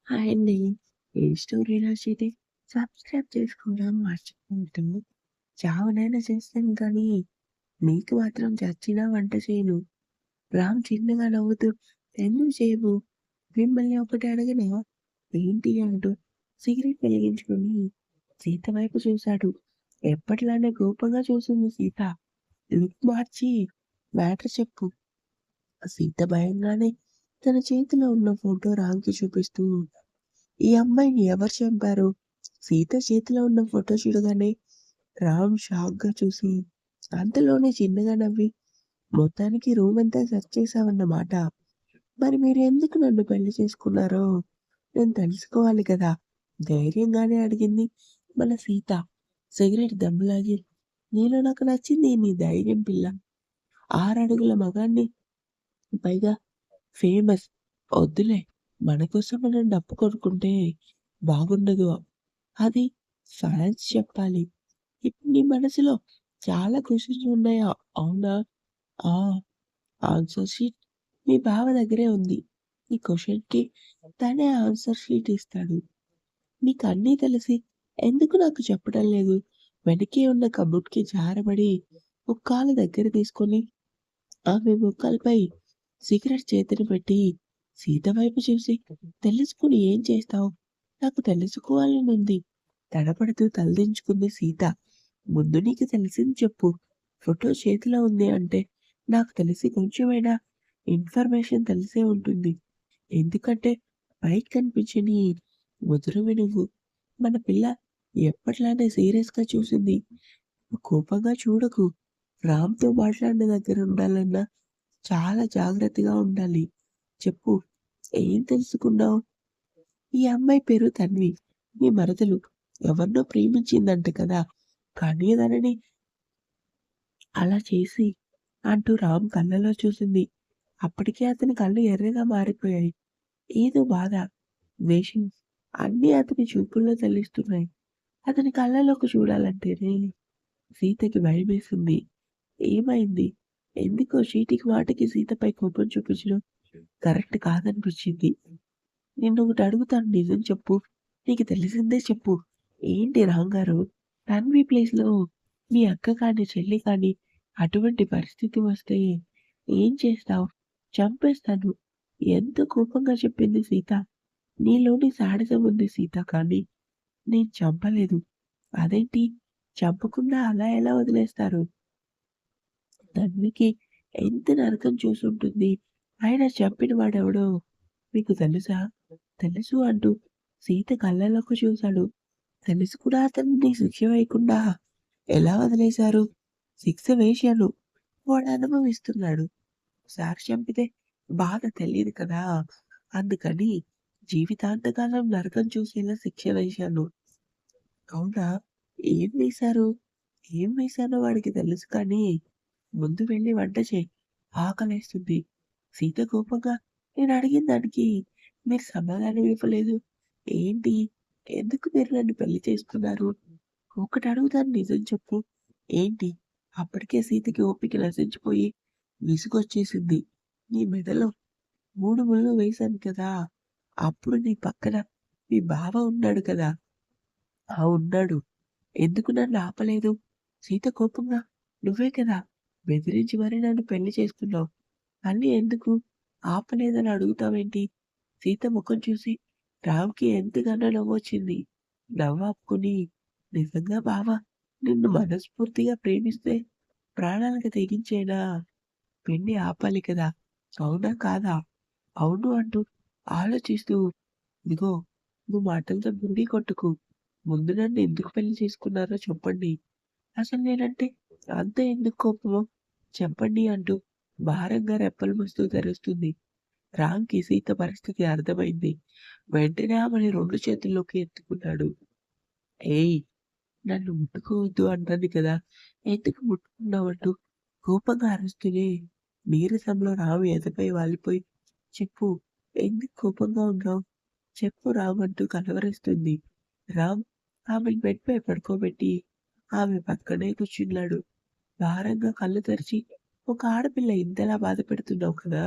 Hi అండి. ఏ story నచ్చితే subscribe చేసుకోవడం మర్చిపోవద్దు. చావనైనా చేస్తాను కానీ, మీకు మాత్రం చచ్చినా వంట చేయను. రామ్ చిన్నగా నవ్వుతూ, ఎందుకు చేయవు? మిమ్మల్ని ఒకటి అడగనా? ఏంటి అంటూ సిగరెట్ వెలిగించుకొని సీత వైపు చూశాడు. ఎప్పటిలానే కోపంగా చూసింది సీత. లుక్ మార్చి మ్యాటర్ చెప్పు. సీత భయంగానే తన చేతిలో ఉన్న ఫోటో రామ్‌కి చూపిస్తూ, ఈ అమ్మాయిని ఎవరు చంపారు? సీత చేతిలో ఉన్న ఫోటో చూడగానే రామ్ షాక్‌గా చూసి, అంతలోనే చిన్నగా నవ్వి, మొత్తానికి రూమంతా సెర్చ్ చేశావన్నమాట. మరి మీరు ఎందుకు నన్ను పెళ్లి చేసుకున్నారో నేను తెలుసుకోవాలి కదా! ధైర్యంగానే అడిగింది మన సీత. సిగరెట్ దమ్ములాగి, నీలో నాకు నచ్చింది నీ ధైర్యం పిల్ల. 6 అడుగుల మగాడిని, పైగా ఫేమస్. వద్దులే, మన కోసం మనం డబ్బు కొనుక్కుంటే బాగుండదు. అది ఫ్యాన్స్ చెప్పాలి. ఇప్పుడు నీ మనసులో చాలా క్వెషన్స్ ఉన్నాయా? అవునా? ఆ! ఆన్సర్ షీట్ మీ బావ దగ్గరే ఉంది. ఈ క్వెషన్‌కి తనే ఆన్సర్ షీట్ ఇస్తాడు. నీకన్నీ తెలిసి ఎందుకు నాకు చెప్పడం లేదు? వెనకే ఉన్న కబోర్డ్‌కి జారబడి ముక్కాలు దగ్గర తీసుకొని ఆమె ముక్కాలపై సిగరెట్ చేతిని పెట్టి సీత వైపు చూసి, తెలుసుకొని ఏం చేస్తావు? నాకు తెలుసుకోవాలనుంది. తడబడుతూ తలదించుకుంది సీత. ముందు నీకు తెలిసింది చెప్పు. ఫోటో చేతిలో ఉంది అంటే నాకు తెలిసి కొంచెమైనా ఇన్ఫర్మేషన్ తెలిసే ఉంటుంది. ఎందుకంటే పైకి కనిపించని ముదురువి నువ్వు. మన పిల్ల ఎప్పట్లానే సీరియస్‌గా చూసింది. కోపంగా చూడకు. రామ్‌తో మాట్లాడిన దగ్గర ఉండాలన్నా చాలా జాగ్రత్తగా ఉండాలి. చెప్పు, ఏం తెలుసుకున్నావు? ఈ అమ్మాయి పేరు తన్వి. మీ మరదలు. ఎవరినో ప్రేమించిందంట కదా! కానీ తనని అలా చేసి అంటూ రామ్ కళ్ళలో చూసింది. అప్పటికే అతని కళ్ళు ఎర్రగా మారిపోయాయి. ఏదో బాధ, ద్వేషం అన్నీ అతని చూపుల్లో తెలుస్తున్నాయి. అతని కళ్ళలోకి చూడాలంటేనే సీతకి భయమేసింది. ఏమైంది? ఎందుకో చీటికి మాటికి సీతపై కోపం చూపించడం కరెక్ట్ కాదనిపించింది. నిన్నొకటి అడుగుతాను, నిజం చెప్పు. నీకు తెలిసిందే చెప్పు. ఏంటి రాంగారు? తన్వి ప్లేస్‌లో మీ అక్క కానీ, చెల్లి కానీ అటువంటి పరిస్థితి వస్తే ఏం చేస్తావు? చంపేస్తాను. ఎంత కోపంగా చెప్పింది సీత. నీలోని శాడిజం ఉంది సీత, కానీ నేను చంపలేదు. అదేంటి? చంపకుండా అలా ఎలా వదిలేస్తారు? తన్వికి ఎంత నరకం చూసుంటుంది. అయినా చంపిన వాడెవడో మీకు తెలుసా? తెలుసు అంటూ సీత కళ్ళలోకి చూశాడు. తెలిసి కూడా అతన్ని శిక్ష వేయకుండా ఎలా వదిలేశారు? శిక్ష వేశాను. వాడు అనుభవిస్తున్నాడు. ఒకసారి చంపితే బాధ తెలీదు కదా! అందుకని జీవితాంతకాలం నరకం చూసేలా శిక్ష వేశాను. అవునా? ఏం వేశారు? ఏం వేశానో వాడికి తెలుసు కానీ, ముందు వెళ్లి వంట చెయి. ఆకలేస్తుంది. సీత కోపంగా, నేనడిగిన దానికి మీరు సమాధానం ఇవ్వలేదు. ఏంటి? ఎందుకు మీరు నన్ను పెళ్లి చేసుకున్నారు? ఒకటి అడుగుతాను, నిజం చెప్పు. ఏంటి? అప్పటికే సీతకి ఓపిక నశించిపోయి విసుగొచ్చేసింది. నీ మెడలో 3 ముళ్ళు వేశాను కదా! అప్పుడు నీ పక్కన మీ బావ ఉన్నాడు కదా! ఆ! ఉన్నాడు. ఎందుకు నన్ను ఆపలేదు? సీత కోపంగా, నువ్వే కదా బెదిరించి మరీ నన్ను పెళ్లి చేసుకున్నావు. మళ్ళీ ఎందుకు ఆపలేదని అడుగుతావేంటి? సీత ముఖం చూసి రామ్‌కి ఎంతగానో నవ్వొచ్చింది. నవ్వాపుకొని, నిజంగా బావ నిన్ను మనస్ఫూర్తిగా ప్రేమిస్తే ప్రాణాలకు తెగించైనా పెళ్లి ఆపాలి కదా! అవునా కాదా? అవును అంటూ ఆలోచిస్తూ, ఇదిగో నువ్వు మాటలతో బురిడి కొట్టకు. ముందు నన్ను ఎందుకు పెళ్లి చేసుకున్నారో చెప్పండి. అసలు నేనంటే అంత ఎందుకు కోపమో చెప్పండి అంటూ భారంగా రెప్పలు మూస్తూ తెరుస్తుంది. రామ్‌కి సీత పరిస్థితి అర్థమైంది. వెంటనే ఆమెని 2 చేతుల్లోకి ఎత్తుకున్నాడు. ఏయ్! నన్ను ముట్టుకోవద్దు అన్నది కదా! ఎందుకు ముట్టుకున్నావంటూ కోపంగా అరుస్తూనే నీరసంలో రాము ఎదపై వాలిపోయి, చెప్పు, ఎందుకు కోపంగా ఉన్నావు? చెప్పు రామ్ అంటూ కలవరిస్తుంది. రామ్ ఆమెను బెడ్‌పై పడుకోబెట్టి ఆమె పక్కనే కూర్చున్నాడు. భారంగా కళ్ళు తెరిచి, ఒక ఆడపిల్ల ఇంతలా బాధపెడుతున్నావు కదా!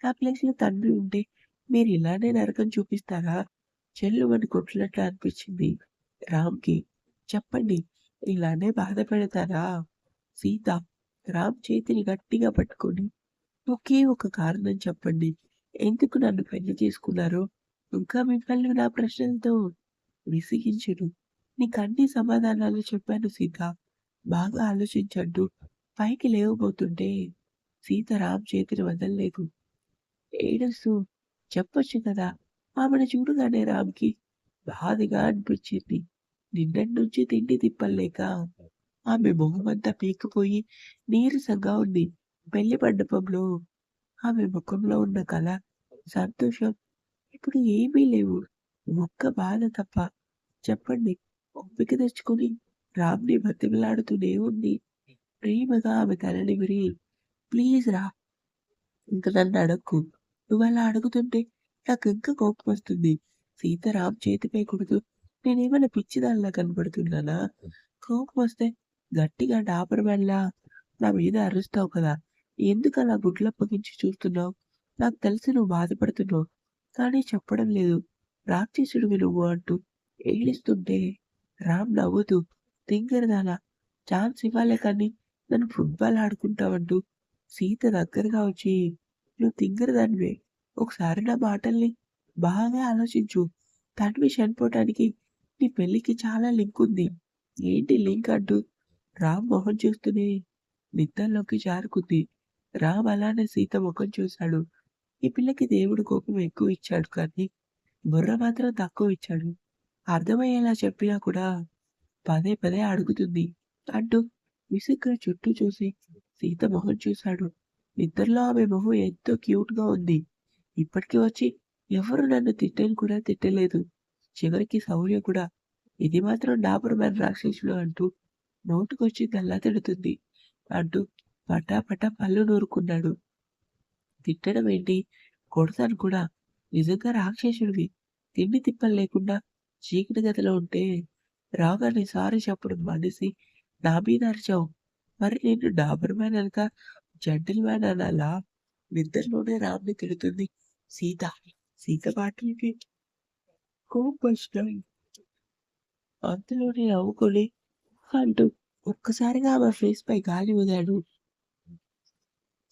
నా ప్లేస్‌లో తండ్రి ఉంటే మీరు ఇలానే నరకం చూపిస్తారా? చెల్లుమని కొట్టినట్లు అనిపించింది రామ్‌కి. చెప్పండి, ఇలానే బాధ పెడతారా? సీత రామ్ చేతిని గట్టిగా పట్టుకొని, ఒకే ఒక కారణం చెప్పండి. ఎందుకు నన్ను పెళ్లి చేసుకున్నారో? ఇంకా మిమ్మల్ని నా ప్రశ్నలతో విసిగించను. నీకన్ని సమాధానాలు చెప్పాను సీత. బాగా ఆలోచించంటూ పైకి లేవబోతుంటే సీత రామ్ చేతిని వదల్లేదు. ఏడుస్తూ చెప్పొచ్చు కదా! ఆమెను చూడగానే రామ్‌కి బాధగా అనిపించింది. నిన్నటి నుంచి తిండి తిప్పల్లేక ఆమె మొహమంతా పీక్కుపోయి నీరసంగా ఉంది. పెళ్లి మండపంలో ఆమె ముఖంలో ఉన్న కళ, సంతోషం ఇప్పుడు ఏమీ లేవు. ఒక్క బాధ తప్ప. చెప్పండి, ఓపిక తెచ్చుకొని రామ్‌ని బతిమిలాడుతూనే ఉంది. ప్రేమగా ఆమె తల నిమిరి, ప్లీజ్ రా, ఇంక నన్నడక్కు. నువ్వలా అడుగుతుంటే నాకింకా కోపమొస్తుంది. సీతారాం చేతిపై కొడుతూ, నేనేమైనా పిచ్చిదానిలా కనపడుతున్నానా? కోపమొస్తే గట్టిగా డాబర్‌మ్యాన్‌లా నా మీద అరుస్తావు కదా! ఎందుకలా గుడ్లప్పగించి చూస్తున్నావు? నాకు తెలుసు నువ్వు బాధపడుతున్నావు. కానీ చెప్పడం లేదు. రాక్షసుడివి నువ్వు అంటూ ఏడుస్తుంటే రామ్ నవ్వుతూ, తింగరదానా, ఛాన్స్ ఇవ్వాలే కానీ నన్ను ఫుట్‌బాల్ ఆడుకుంటావంటూ సీత దగ్గరగా వచ్చి, నువ్వు తింగరదానివే. ఒకసారి నా మాటల్ని బాగా ఆలోచించు. తన్వి చనిపోవటానికి నీ పెళ్ళికి చాలా లింక్ ఉంది. ఏంటి లింక్ అంటూ రామ్ మొహం చూస్తూనే నిద్రలోకి జారుకుంది. రామ్ అలానే సీత ముఖం చూశాడు. ఈ పిల్లకి దేవుడు కోపం ఎక్కువ ఇచ్చాడు కానీ బుర్ర మాత్రం తక్కువ ఇచ్చాడు. అర్థమయ్యేలా చెప్పినా కూడా పదే పదే అడుగుతుంది అంటూ విసుగ్గా చుట్టూ చూసి సీత మొహం చూశాడు. నిద్రలో ఆమె మొహం ఎంతో క్యూట్‌గా ఉంది. ఇప్పటికి వచ్చి ఎవరు నన్ను తిట్టను కూడా తిట్టలేదు. చివరికి శౌర్య కూడా ఇది మాత్రం డాబర్ మ్యాన్ రాక్షసుడు అంటూ నోటికొచ్చిందల్లా తిడుతుంది అంటూ పటాపటా పళ్ళు నూరుకున్నాడు. తిట్టడం ఏంటి? కొడతాను కూడా. నిజంగా రాక్షసుడివి. తిండి తిప్పలు లేకుండా చీకటి గదిలో ఉంటే రాగానే సారీ చెప్పడం మానేసి నా మీద అరిచావు. మరి నేను డాబర్ మ్యాన్ అనక జెంటిల్ మ్యాన్ అనాలా? నిద్రలోనే రామ్‌ని తిడుతుంది సీత. సీత మాటలకి కోపమొచ్చినాయి. అంతలోనే నవ్వుకొని అంటూ ఒక్కసారిగా ఆమె ఫేస్‌పై గాలి వదిలాడు.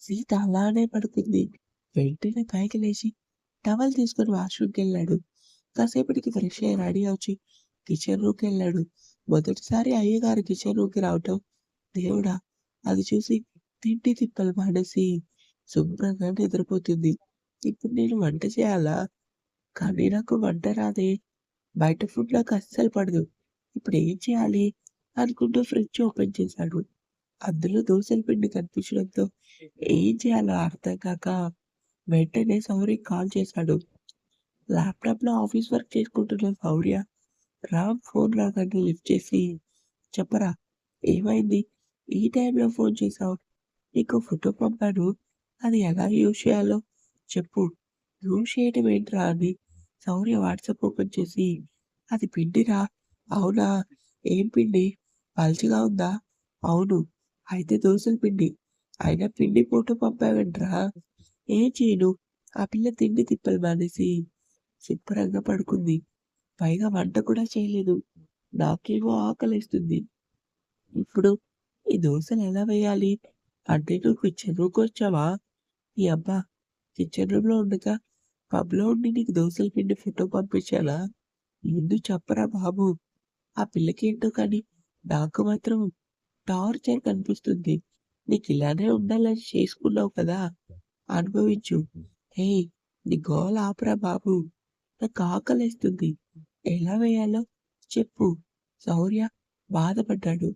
సీత అలానే పడుకుంది. వెంటనే పైకి లేచి టవల్ తీసుకొని వాష్‌రూమ్‌కెళ్ళాడు. కాసేపటికి ఫ్రెష్ అయ్యి రెడీ వచ్చి కిచెన్ రూమ్‌కెళ్ళాడు. మొదటిసారి అయ్యగారు కిచెన్ రూమ్‌కి రావటం, దేవుడా! అది చూసి తిండి తిప్పలు మానేసి శుభ్రంగా నిద్రపోతుంది. ఇప్పుడు నేను వంట చేయాలా? కానీ నాకు వంట రాదే. బయట ఫుడ్ నాకు అస్సలు పడదు. ఇప్పుడేం చేయాలి? అనుకుంటూ ఫ్రిడ్జ్ ఓపెన్ చేశాడు. అందులో దోసల పిండి కనిపించడంతో ఏం చేయాలో అర్థం కాక వెంటనే శౌర్యకి కాల్ చేశాడు. ల్యాప్‌టాప్‌లో ఆఫీస్ వర్క్ చేసుకుంటున్న శౌర్య, రామ్ ఫోన్ రాగానే లిఫ్ట్ చేసి, చెప్పరా, ఏమైంది? ఈ టైంలో ఫోన్ చేశావు? నీకో ఫోటో పంపాను. అది ఎలా యూజ్ చేయాలో చెప్పు. యూజ్ చేయడం ఏంట్రా అని శౌర్య వాట్సాప్ ఓపెన్ చేసి, అది పిండిరా. అవునా? ఏం పిండి? పల్చగా ఉందా? అవును. అయితే దోసల పిండి. అయినా పిండి ఫోటో పంపావేంట్రా? ఏం చేయను? ఆ పిల్ల తిండి తిప్పలు మానేసి శుభ్రంగా పడుకుంది. పైగా వంట కూడా చేయలేదు. నాకేమో ఆకలేస్తుంది. ఇప్పుడు ఈ దోసలు ఎలా వేయాలి? అంటే నువ్వు కిచెన్ రూమ్‌కొచ్చావా? నీ అబ్బా! కిచెన్ రూమ్‌లో ఉండగా పబ్‌లో ఉండి నీకు దోసల పిండి ఫోటో పంపించాలా? ముందు చెప్పరా బాబు! ఆ పిల్లకేంటో కానీ నాకు మాత్రం టార్చర్ కనిపిస్తుంది. నీకిలానే ఉండాలని చేసుకున్నావు కదా! అనుభవించు. హేయ్! నీ గోల ఆపురా బాబు! నాకు ఆకలేస్తుంది. ఎలా వేయాలో చెప్పు. శౌర్య బాధపడ్డాడు.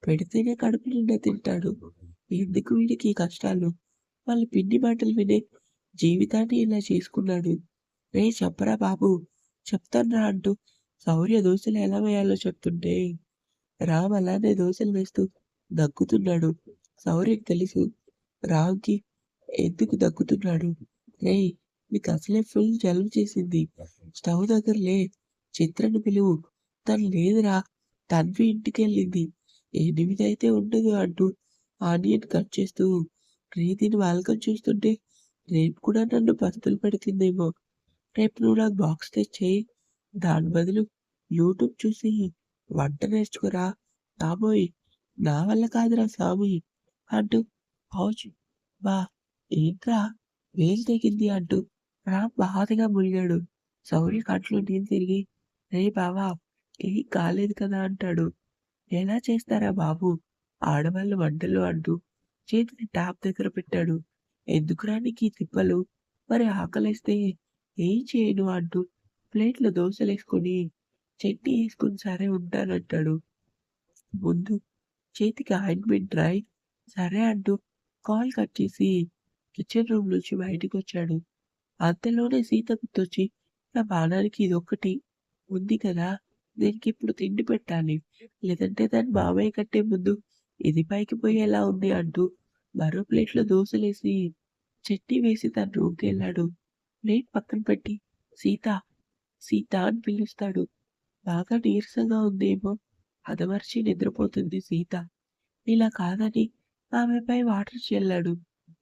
పెడితేనే కడుపు నిండా తింటాడు. ఎందుకు వీడికి ఈ కష్టాలు? వాళ్ళ పిన్ని మాటలు వినే జీవితాన్ని ఇలా చేసుకున్నాడు. రేయ్ చెప్పరా బాబు! చెప్తానురా అంటూ శౌర్య దోసలు ఎలా వేయాలో చెప్తుంటే రామ్ అలానే దోసలు వేస్తూ దగ్గుతున్నాడు. శౌర్యకి తెలుసు రామ్‌కి ఎందుకు దగ్గుతున్నాడు. రేయ్! నీకసలే ఫుల్ జలుబు చేసింది. స్టవ్ దగ్గర లే. చిత్రని పిలువు. తను లేదురా. తన్వి ఇంటికెళ్ళింది. 8 అయితే ఉండదు అంటూ ఆనియన్ కట్ చేస్తూ ప్రీతిని వాలకం చూస్తుంటే రేపు కూడా నన్ను పస్తులు పెడుతుందేమో. రేపు నువ్వు నాకు బాక్స్ తెచ్చేయి. దాని బదులు యూట్యూబ్ చూసి వంట నేర్చుకోరా సామోయ్! నా వల్ల కాదురా సామి అంటూ పౌచ్ బా ఏంట్రా వేలు తెగింది అంటూ రామ్ బాధగా మూలిగాడు. శౌర్య కంట్లో నీళ్ళు తిరిగి రేయ్ బావా! ఏం కాలేదు కదా అంటాడు. ఎలా చేస్తారా బాబు ఆడవాళ్ళు వంటలు అంటూ చేతిని ట్యాప్ దగ్గర పెట్టాడు. ఎందుకురా నీకీ తిప్పలు? మరి ఆకలేస్తే ఏం చేయను అంటూ ప్లేట్‌లో దోసలేసుకొని చట్నీ ఏసుకొని సరే ఉంటానంటాడు. ముందు చేతికి ఆయింట్‌మెంట్ రాయి. సరే అంటూ కాల్ కట్ చేసి కిచెన్ రూమ్ నుంచి బయటికొచ్చాడు. అంతలోనే సీత గుర్తొచ్చి నా ప్రాణానికి ఇదొక్కటి ఉంది కదా! దీనికిప్పుడు తిండి పెట్టాలి. లేదంటే దాని మామయ్య కంటే ముందు ఇది పైకి పోయేలా ఉంది అంటూ మరో ప్లేట్‌లో దోసలేసి, చట్నీ వేసి తన రూమ్‌కెళ్ళాడు. ప్లేట్ పక్కన పెట్టి సీత, సీత అని పిలుస్తాడు. బాగా నీరసంగా ఉందేమో హదమర్చి నిద్రపోతుంది సీత. ఇలా కాదని ఆమెపై వాటర్ చల్లాడు.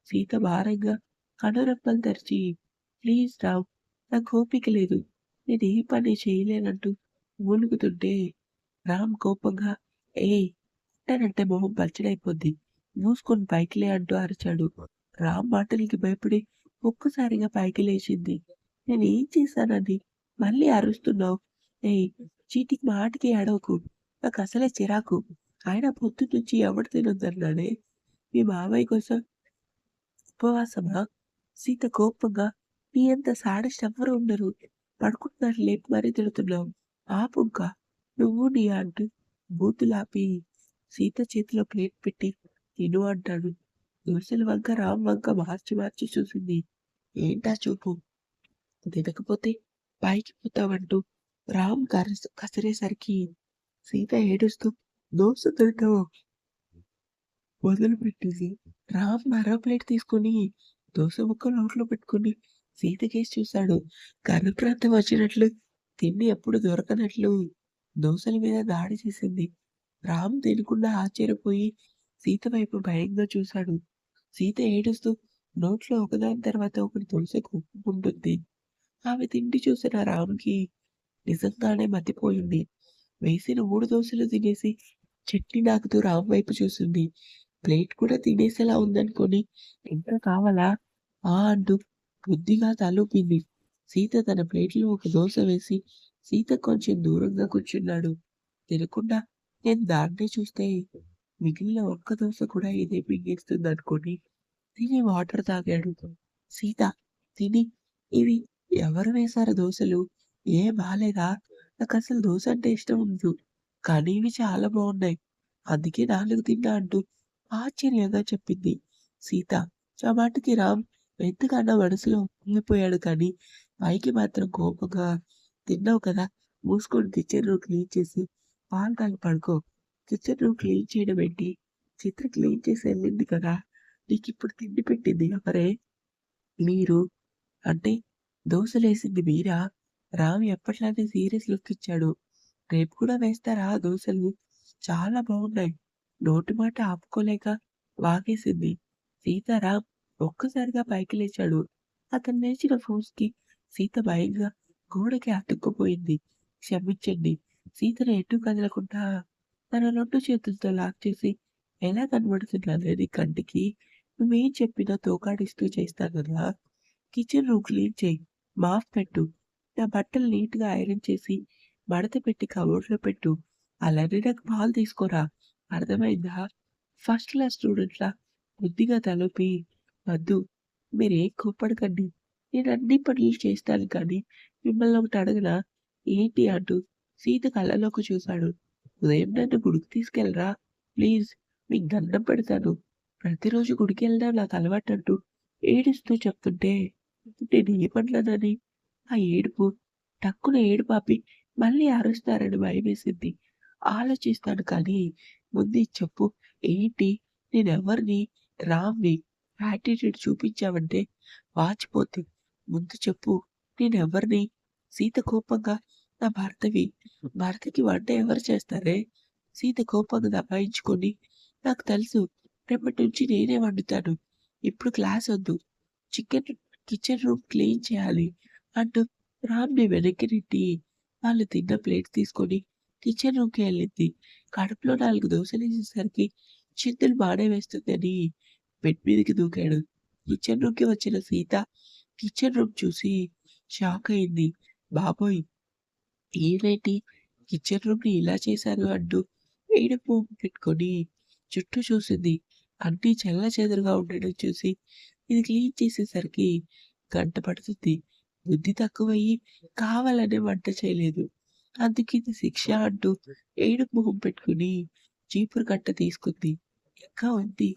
సీత భారంగా కనురెప్పలు తెరిచి ప్లీజ్ రావ్ నాకు ఓపిక లేదు. నేను ఏ పని చేయలేనంటూ మూలుగుతుంటే రామ్ కోపంగా ఏయ్! కొట్టానంటే మొహం పచ్చడైపోద్ది. మూసుకొని పైకి లే అంటూ అరిచాడు. రామ్ మాటలకి భయపడి ఒక్కసారిగా పైకి లేచింది. నేనేం చేశానని మళ్ళీ అరుస్తున్నావు? ఏయ్! చీటికి మాటికి ఏడవకు. నాకసలే చిరాకు. అయినా పొద్దున్నుంచి ఎవడు తినొద్దన్నాడే? మీ మావయ్య కోసం ఉపవాసమా? సీత కోపంగా నీ అంత శాడిస్ట్ ఎవ్వరు ఉండరు. పడుకుంటున్నారు లేపి మరీ తిడుతున్నావు. ఆపు ఇంక. నువ్వు నీ అంటూ బూతులాపి సీత చేతిలో ప్లేట్ పెట్టి తిను అంటాడు. దోసెల వంక రామ్ వంక మార్చి మార్చి చూసింది. ఏంటా చూపు? తినకపోతే పైకి పోతావంటూ రామ్ కసిరేసరికి సీత ఏడుస్తూ దోస తింటావు మొదలుపెట్టింది. రామ్ మరో ప్లేట్ తీసుకొని దోస ముక్క నోట్లో పెట్టుకొని సీతకేసి చూశాడు. కర్ణప్రాంతం వచ్చినట్లు తిండి ఎప్పుడు దొరకనట్లు దోసల మీద దాడి చేసింది. రామ్ తినకుండా ఆశ్చర్యపోయి సీత వైపు భయంగా చూశాడు. సీత ఏడుస్తూ నోట్లో ఒకదాని తర్వాత ఒకటి దోస కుప్పుకుంటుంది. ఆమె తిండి చూసిన రామ్‌కి నిజంగానే మతిపోయింది. వేసిన 3 దోసలు తినేసి చట్నీ నాకుతూ రామ్ వైపు చూసింది. ప్లేట్ కూడా తినేసేలా ఉందనుకోని ఇంకా కావాలా? ఆ! అంటూ బుద్ధిగా తలూపింది. సీత తన ప్లేట్‌లో ఒక దోస వేసి సీతకు కొంచెం దూరంగా కూర్చున్నాడు. తినకుండా నేను దాన్నే చూస్తే మిగిలిన ఒక్క దోస కూడా ఇదే మింగేస్తుందనుకోని తిని వాటర్ తాగాడు. సీత తిని ఇవి ఎవరు వేశారు దోసలు? ఏం బాలేదా? నాకసలు దోస అంటే ఇష్టం ఉండదు. కానీ ఇవి చాలా బావున్నాయి. అందుకే 4 తిన్నా అంటూ ఆశ్చర్యంగా చెప్పింది సీత. ఆ మాటకి రామ్ ఎంతకన్నా మనసులో కుంగిపోయాడు కానీ పైకి మాత్రం కోపంగా తిన్నావు కదా! మూసుకొని కిచెన్ రూమ్ క్లీన్ చేసి పాలు తాగి పడుకో. కిచెన్ రూమ్ క్లీన్ చేయడం ఏంటి? చిత్ర క్లీన్ చేసి ఎళ్ళింది కదా! నీకిప్పుడు తిండి పెట్టింది ఎవరే? మీరు. అంటే దోసలేసింది మీరా? రామ్ ఎప్పట్లానే సీరియస్ లుక్ ఇచ్చాడు. రేపు కూడా వేస్తారా దోసలు? చాలా బావున్నాయి. నోటి మాట ఆపుకోలేక వాగేసింది. సీతారాం ఒక్కసారిగా పైకి లేచాడు. అతను లేచిన ఫోర్స్‌కి సీత భయంగా గోడకి అతుక్కుపోయింది. క్షమించండి. సీతను ఎటూ కదలకుండా తన 2 చేతులతో లాక్ చేసి ఎలా కనబడుతున్నానే నీ కంటికి? నువ్వేం చెప్పినా తోకాడిస్తూ చేస్తాను కదా! కిచెన్ రూమ్ క్లీన్ చెయ్యి. మాప్ పెట్టు. నా బట్టలు నీట్‌గా ఐరన్ చేసి మడత పెట్టి కబోర్డ్‌లో పెట్టు. అలానే నాకు పాలు తీసుకురా. అర్థమైందా? ఫస్ట్ క్లాస్ స్టూడెంట్‌లా బుద్ధిగా తలూపి వద్దు. మీరేం కోప్పడకండి. నేను అన్ని పనులు చేస్తాను కానీ మిమ్మల్ని ఒకటి అడగనా? ఏంటి అంటూ సీత కళ్ళలోకి చూశాడు. ఉదయం నన్ను గుడికి తీసుకెళ్ళరా? ప్లీజ్ మీకు దండం పెడతాను. ప్రతిరోజు గుడికెళ్ళడం నాకు అలవాటంటూ ఏడుస్తూ చెప్తుంటే నేనేమన్నానని? ఆ ఏడుపు టక్కున ఏడుపాపి మళ్ళీ అరుస్తారని భయమేసింది. ఆలోచిస్తాను కానీ ముందు ఇది చెప్పు. ఏంటి? నేనెవరిని? రామ్‌ని. యాటిట్యూడ్ చూపించావంటే వాచిపోద్ది. ముందు చెప్పు. నేనెవరిని? సీత కోపంగా నా భర్తవి. భర్తకి వంట ఎవరు చేస్తారే? సీత కోపంగా దబాయించుకొని నాకు తెలుసు. రేపటి నుంచి నేనే వండుతాను. ఇప్పుడు క్లాసొద్దు. చికెన్ కిచెన్ రూమ్ క్లీన్ చేయాలి అంటూ రామ్‌ని వెనక్కి నెట్టి వాళ్ళు తిన్న ప్లేట్ తీసుకొని కిచెన్ రూమ్‌కి వెళ్ళింది. కడుపులో 4 దోసలేసేసరికి చిందులు బానే వేస్తుందని బెడ్ మీదకి దూకాడు. కిచెన్ రూమ్‌కి వచ్చిన సీత కిచెన్ రూమ్ చూసి షాక్ అయింది. బాబోయ్! ఈయనేంటి కిచెన్ రూమ్‌ని ఇలా చేశారు అంటూ ఏడుపు మొహం పెట్టుకొని చుట్టూ చూసింది. అన్నీ చెల్లాచెదురుగా ఉండడం చూసి ఇది క్లీన్ చేసేసరికి గంట పడుతుంది. బుద్ధి తక్కువయ్యి కావాలనే వంట చేయలేదు. అందుకిది శిక్ష అంటూ ఏడుపు మొహం పెట్టుకొని చీపురు కట్ట తీసుకుంది. ఇంకా ఉంది.